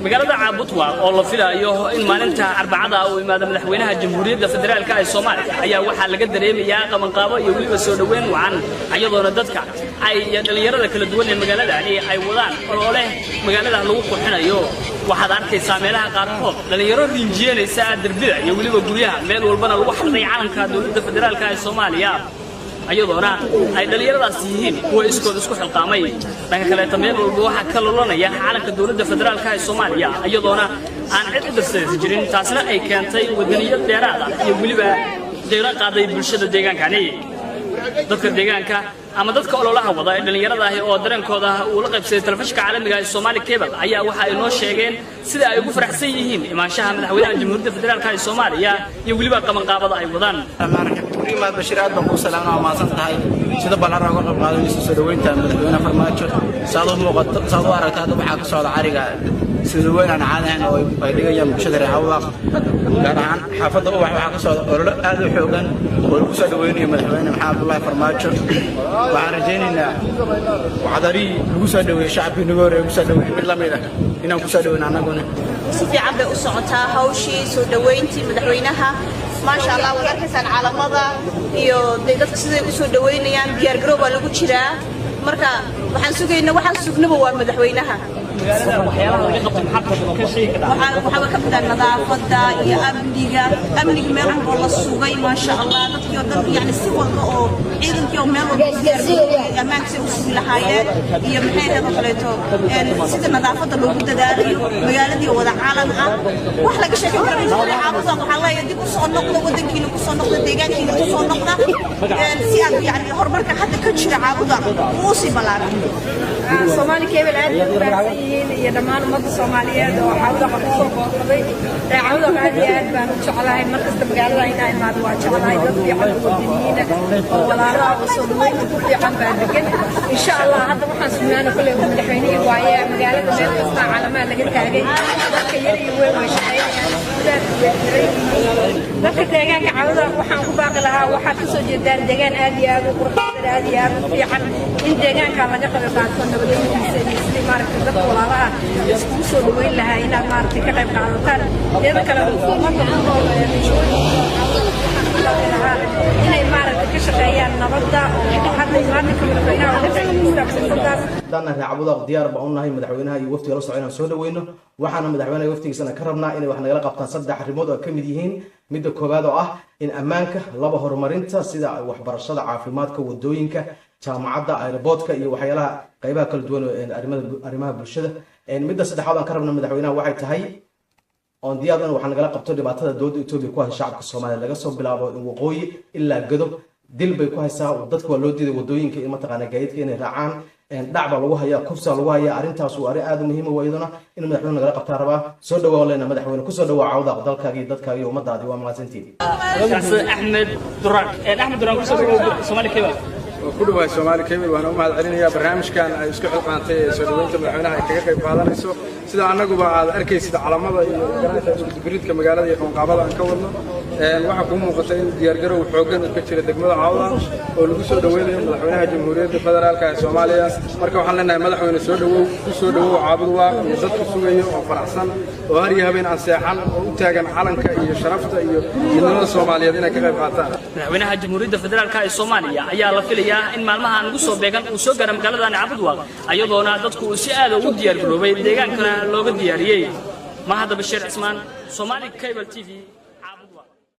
magaalada Caabudwa oo la filayo in maalinta Arbacada uu imaado madaxweynaha Jamhuuriyadda Federaalka ee Soomaaliya ayaa waxa laga dareemayaa qabanqaabo iyo waliba soo dhaweyn wacan ayadoona dadka ay dhalinyarada kala duwan ee magaaladani ay wadaan olole magaalada lagu qurxinayo waxaad arkaysaa meelaha qaarkood dhalinyaro rinjiyeynaysa darbida iyo waliba guryaha meel walbana lagu xaqay calanka dawladda federaalka ee Soomaaliya ayadoona ay dhalinyaradaas yihiin kuwa iskood isku xilqaamay dhanka kale tameel walba waxa ka loolanaya calanka dawladda federaalka ee Soomaaliya ayadoona aan cid u dirsan jirin taasna ay keentay wadaniyad dheeraad ah iyo waliba deeqa qaaday bulshada deegaankani dadka deegaanka ama dadka ololaha wada ee dhalinyarada ah oo dareenkooda uu la qaybsaday telefishinka caalamiga ee Somali Cable ayaa waxa ay noo sheegeen sida ay ugu faraxsan yihiin imaanshaha madaxweynaha Jamhuuriyadda Federaalka ee Soomaaliya iyo waliba qabanqaabada ay wadaan Imaad Bashir aad baan ku salaamay oo maasan tahay sida balan uga qayb qaadanayso soo dhaweynta madaxweynaha Farmaajo saado aragtada waxa ka socda cariga sida weynaan caadeen oo ay dhigayaan bulshada Caawda gaar ahaan xaafadda waxa ka socda olole aad u xoogan oo lagu soo dhaweynayo madaxweynaha Maxamed Farmaajo waxaan rajaynaynaa wacdari lagu soo dhaweeyo shacabka inaga hore ugu soo dhaweeyo mid la mid ah inaan ku soo dhaweeyno anaguna si fiican bay u socotaa hawshii soo dhaweyntii madaxweynaha ما شاء الله وذكرتان على مضى iyo dadka sida ay soo dhaweynayaan diyaar garow baa lagu jiraa marka waxaan sugaynaa waxaan sugnaba waa madaxweynaha waxyaalaha laga qabto maxaa ka sheegay waxa ka mid ah nadaafada iyo amniga meel walba la sugay ma sha Allah dadkii oo dhan yani si walba oo ciidankii oo meel walba amaanka u sugi lahaayeen iyo maxay ahayd kaleeto sida nadaafada loogu dadaalayo magaaladii wada caalam ah wax laga sheegay Caabudwa waxa la yidhi ku soo noqdo wadankiina ku soo noqdo deegaankiina ku soo noqda si aad yani horumarka hadda ka jira Caabudwa uu si balaaran Somali Cable aad iyo dhamaan ummadda Soomaaliyeed oo Caabudwa ku soo booqday Caabudwa aad iyo aad baan u jeclahay markasta magaalada inay imaado waa jeclahay dad fiican oo walaalaha oo soo dhaweyn ku fiican baa degan insha Allah hadda waxaan sugnaan kulay madaxweynaha waaye magaalada meel kasta calaamad laga taagay dadka yar iyo weyn way shaqeynayaan dadka deegaanka Caabudwa waxaan ku baaqi lahaa waxa ka soo jeedaan deegaan aad iyo aad u qurxoon aad iyo aad u fiican in deegaanka laga qayb qaato nabadgelyadiisa iyo maaragtay dadka walaalaha isku soo dhaweyn lahaa inaad maaragtay ka qayb qaadataan iyada kale ummadda inay maaragtay ka shaqeeyaan nabadda oo hadda imaanka madaxweynaha uga faa'iideysta dana Caabudwa diyaar baa u nahay madaxweynaha iyo waftiga la soconaan soo dhaweyno waxaana madaxweynaha waftigiisana ka rabnaa inay wax nagala qabtaan saddex arrimood oo kamid yihiin midda koobaad oo ah in ammaanka laba horumarinta sida waxbarashada caafimaadka wadooyinka jaamacadda airportka iyo waxyaalaha qaybaha kala duwan ee arrimaha bulshada midda saddexaad aan ka rabnaa madaxweynaha waxay tahay oo diyaar wax nagala qabto dhibaatada dowladda Itoobiya ku haysa shacabka Soomaaliyeed laga soo bilaabo waqooyi ilaa Gadow dil bay ku haysaa dadka waa loo diiday wadooyinka in mataqaana gaadiidka inay raacaan dhacba lagu hayaa kufsa lagu hayaa arintaas waa arin aad u muhiim ah weydana in madaxweynaha nagala qabtaa rabaa soo dhawaad leena madaxweynaha ku soo dhawaad Caabudwa dalkaaga iyo dadkaaga iyo ummadaadi waa mahadsantiin Ahmed Duraan ku soo dhawaad Somali Cable كله Somali Cable waxaan u mahad celinayaa barnaamijkan ay isku xilqaantay soo dhaweynta madaxweynaha ay kaga qayb qaadanayso sida anaguba aad arkaysid calamada iyo garanaysa gridka magaalada iyo qabanqaabada aan ka wadno waxa ku muuqata in diyaar garow xoogan ka jira degmada Caawda oo lagu soo dhaweynayo madaxweynaha Jamhuuriyadda Federaalka ee Soomaaliya marka waxaan leenahay madaxweyne soo dhawow ku soo dhawow Caabudwa iyo dadku sugayo oo faraxsan oo har iyo habeen aan seexan oo u taagan calanka iyo sharafta iyo midnimada Soomaaliyeed inay ka qayb qaataan madaxweynaha Jamhuuriyadda Federaalka ee Soomaaliya ayaa la filayaa in maalmahan ugu soo beegan uu soo gaaro magaalada Caabudwa ayadoona dadku si aad ugu diyaar garoobay deegaankana looga diyaariyay Mahad Bashir Ismaan Somali Cable TV Caabudwa